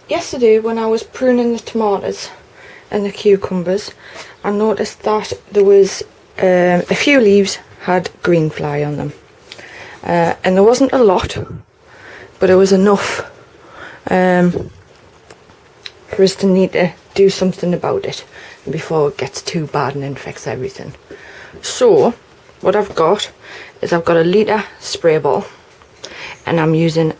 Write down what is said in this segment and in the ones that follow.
yesterday when I was pruning the tomatoes and the cucumbers, I noticed that there was a few leaves had green fly on them, and there wasn't a lot, but it was enough for us to need to do something about it before it gets too bad and infects everything. So what I've got is I've got a litre spray bottle, and I'm using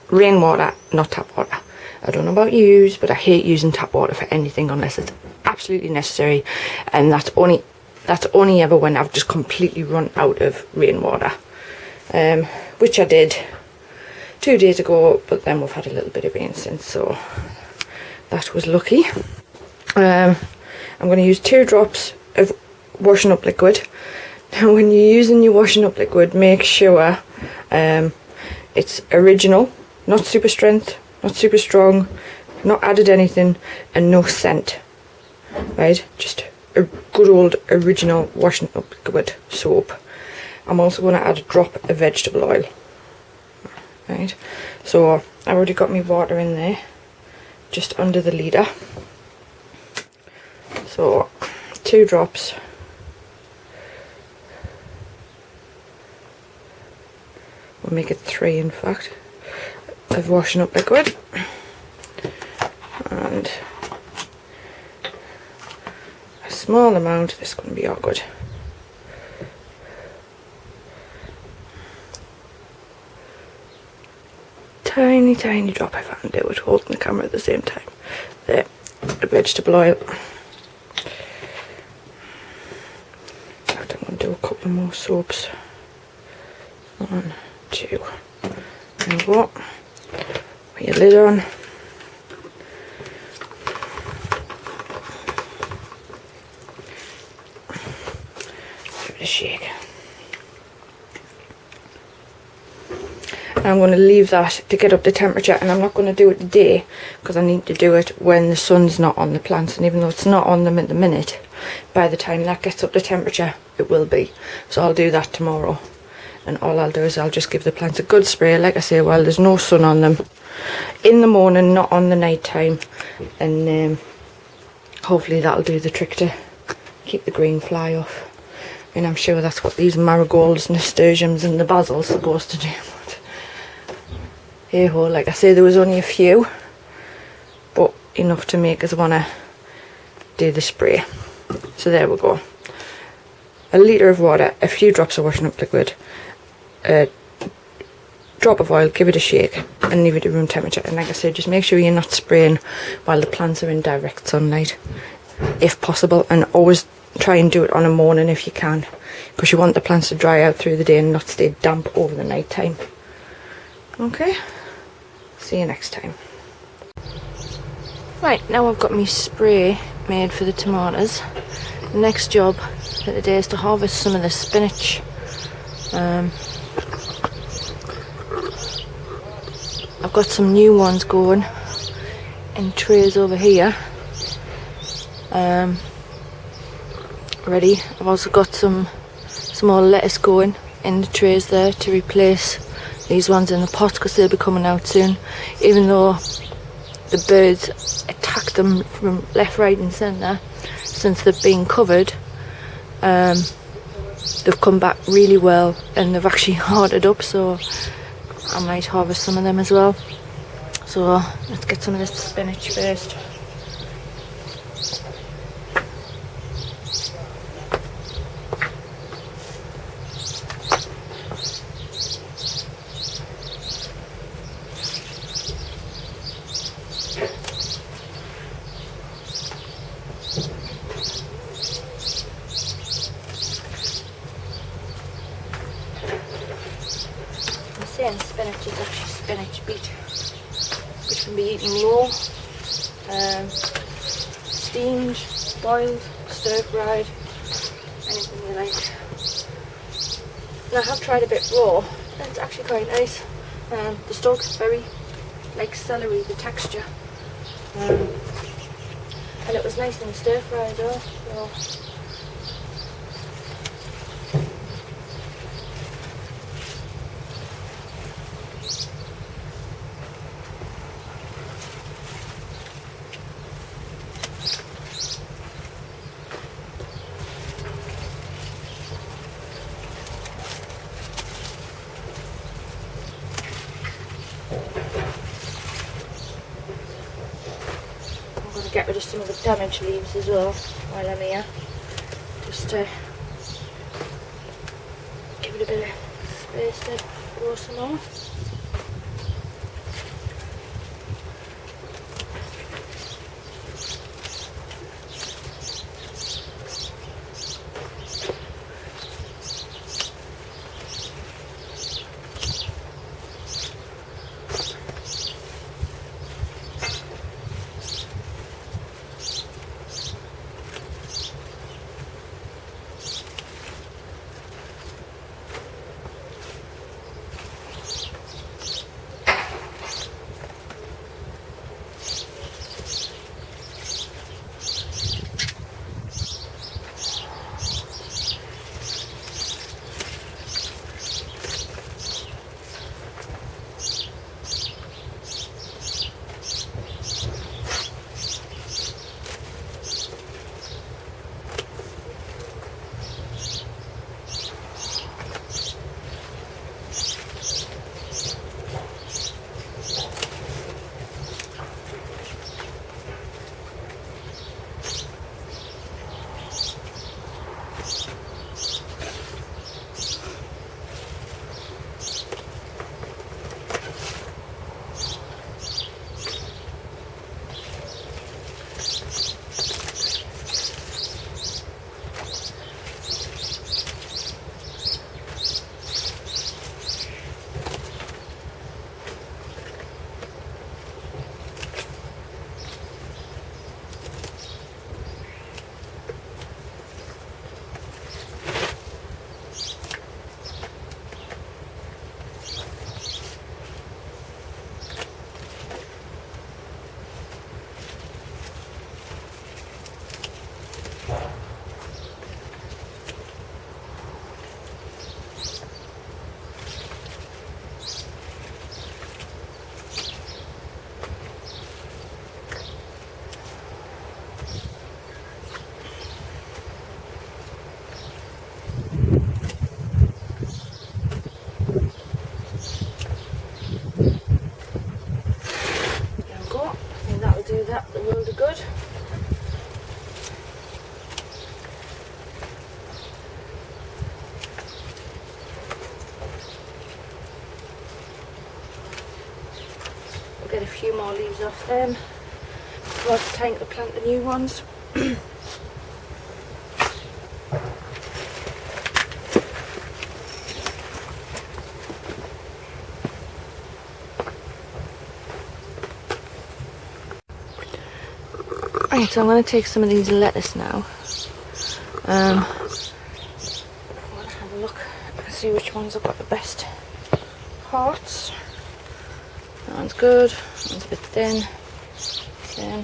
rainwater, not tap water. I don't know about you, but I hate using tap water for anything unless it's absolutely necessary, and that's only ever when I've just completely run out of rainwater, which I did 2 days ago, but then we've had a little bit of rain since, so that was lucky. I'm going to use 2 drops of washing up liquid. Now when you're using your washing up liquid, make sure it's original, not super strength, not super strong, not added anything, and no scent, right? Just a good old original washing up liquid soap. I'm also going to add a drop of vegetable oil, right? So I already got my water in there, just under the litre. So 2 drops. We'll make it 3 in fact, of washing up liquid, and a small amount. This is going to be awkward. Tiny drop if I can do it, holding the camera at the same time. There, the vegetable oil. In fact, I'm going to do a couple more soaps. 1, 2. There we go. Put your lid on. Give it a shake. I'm going to leave that to get up the temperature, and I'm not going to do it today because I need to do it when the sun's not on the plants, and even though it's not on them at the minute, by the time that gets up the temperature it will be. So I'll do that tomorrow, and all I'll do is I'll just give the plants a good spray, like I say, while there's no sun on them, in the morning, not on the night time, and hopefully that'll do the trick to keep the green fly off. And I'm sure that's what these marigolds, nasturtiums and the basil's supposed to do. Hey ho, like I say, there was only a few, but enough to make us want to do the spray. So there we go. A litre of water, a few drops of washing up liquid, a drop of oil, give it a shake and leave it at room temperature. And like I said, just make sure you're not spraying while the plants are in direct sunlight if possible, and always try and do it on a morning if you can, because you want the plants to dry out through the day and not stay damp over the night time. Okay, see you next time. Right, now I've got my spray made for the tomatoes. The next job for the day is to harvest some of the spinach. I've got some new ones going in trays over here, ready. I've also got some more lettuce going in the trays there to replace these ones in the pot, because they'll be coming out soon. Even though the birds attack them from left, right and centre since they've been covered, they've come back really well and they've actually hardened up, so I might harvest some of them as well. So let's get some of this spinach first. And spinach is actually spinach beet, which can be eaten raw, steamed, boiled, stir-fried, anything you like. And I have tried a bit raw, and it's actually quite nice. The stalk is very like celery, the texture, and it was nice in the stir-fry as well. So. to get rid of some of the damaged leaves as well while I'm here, just to give it a bit of space to grow some more. Do that the world of good. We'll get a few more leaves off them before it's time to plant the new ones. Right, so I'm going to take some of these lettuce now. I want to have a look and see which ones have got the best hearts. That one's good, that one's a bit thin. Then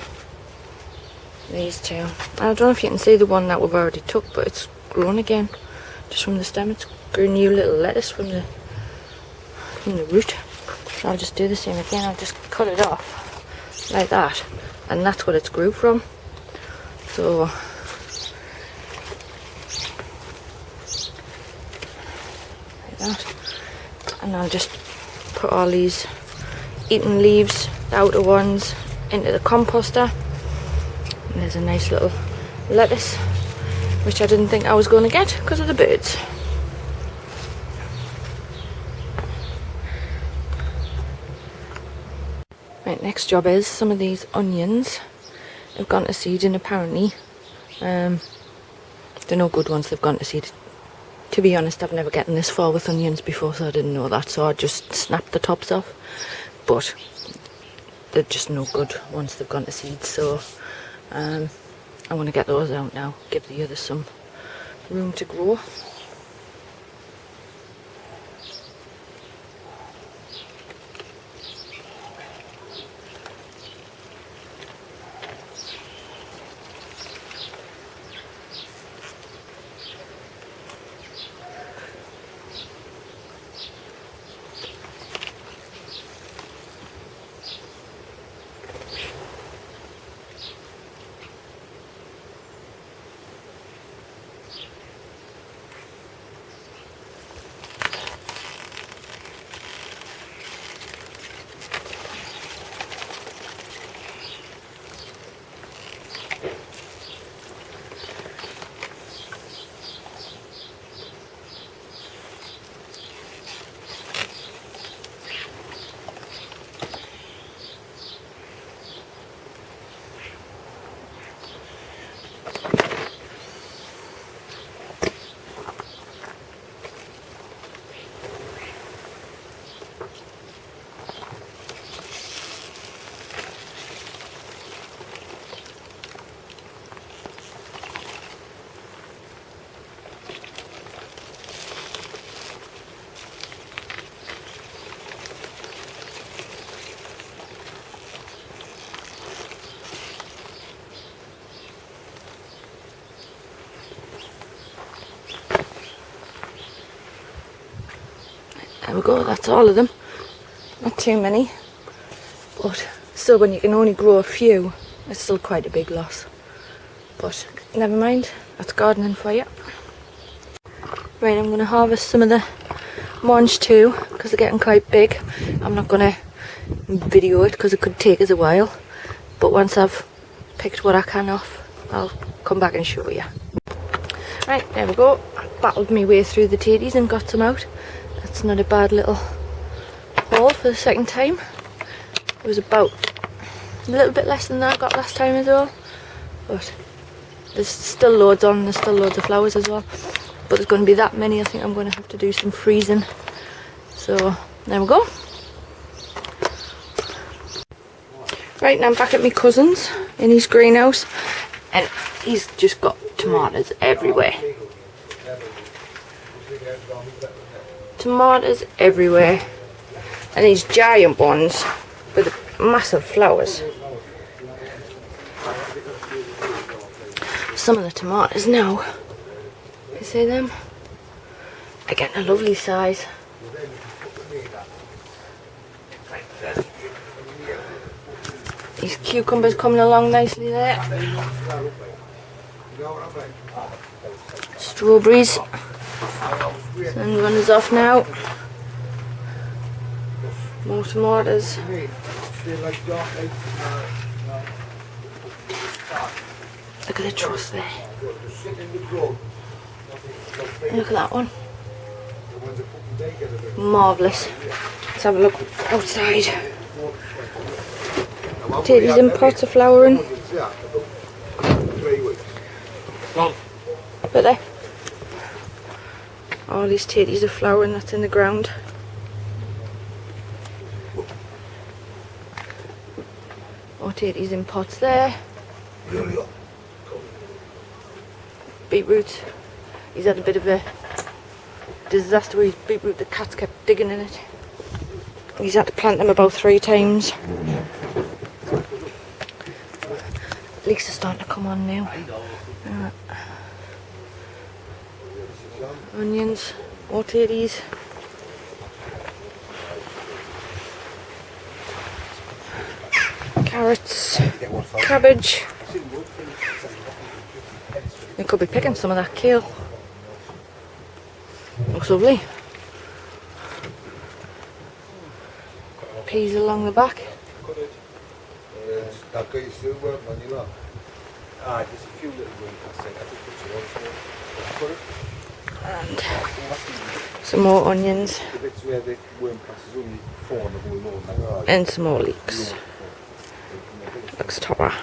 these two. I don't know if you can see the one that we've already took, but it's grown again. Just from the stem, it's grew new little lettuce from the root. So I'll just do the same again. I'll just cut it off like that. And that's what it's grew from. So like that. And I'll just put all these eaten leaves, the outer ones, into the composter. And there's a nice little lettuce, which I didn't think I was going to get because of the birds. Right, next job is some of these onions have gone to seed, and apparently they're no good once they've gone to seed. To be honest, I've never gotten this far with onions before, so I didn't know that, so I just snapped the tops off. But they're just no good once they've gone to seed, so I want to get those out now, give the others some room to grow. There we go, that's all of them. Not too many, but still, when you can only grow a few, it's still quite a big loss. But never mind, that's gardening for you. Right, I'm going to harvest some of the Mangetout because they're getting quite big. I'm not going to video it because it could take us a while, but once I've picked what I can off, I'll come back and show you. Right, there we go. I battled my way through the tatties and got some out. That's not a bad little haul for the second time. It was about a little bit less than that I got last time as well, but there's still loads on, there's still loads of flowers as well, but there's going to be that many. I think I'm going to have to do some freezing. So there we go. Right, now I'm back at my cousin's in his greenhouse, and he's just got tomatoes everywhere. Tomatoes everywhere, and these giant ones with massive flowers. Some of the tomatoes now, you see them? They're getting a lovely size. These cucumbers coming along nicely there. Strawberries. Sun runners off now. More tomatoes. Look at the truss there. Look at that one. Marvellous. Let's have a look outside. Tatties in pots are flowering. But there. All these tatties are flowering, that's in the ground. More tatties in pots there. Beetroot. He's had a bit of a disaster with his beetroot. The cats kept digging in it. He's had to plant them about 3 times. Leeks are starting to come on now. Onions, more tatties. Carrots, cabbage. You could be picking some of that kale. Looks lovely. Peas along the back. And some more onions. And some more leeks. Looks top.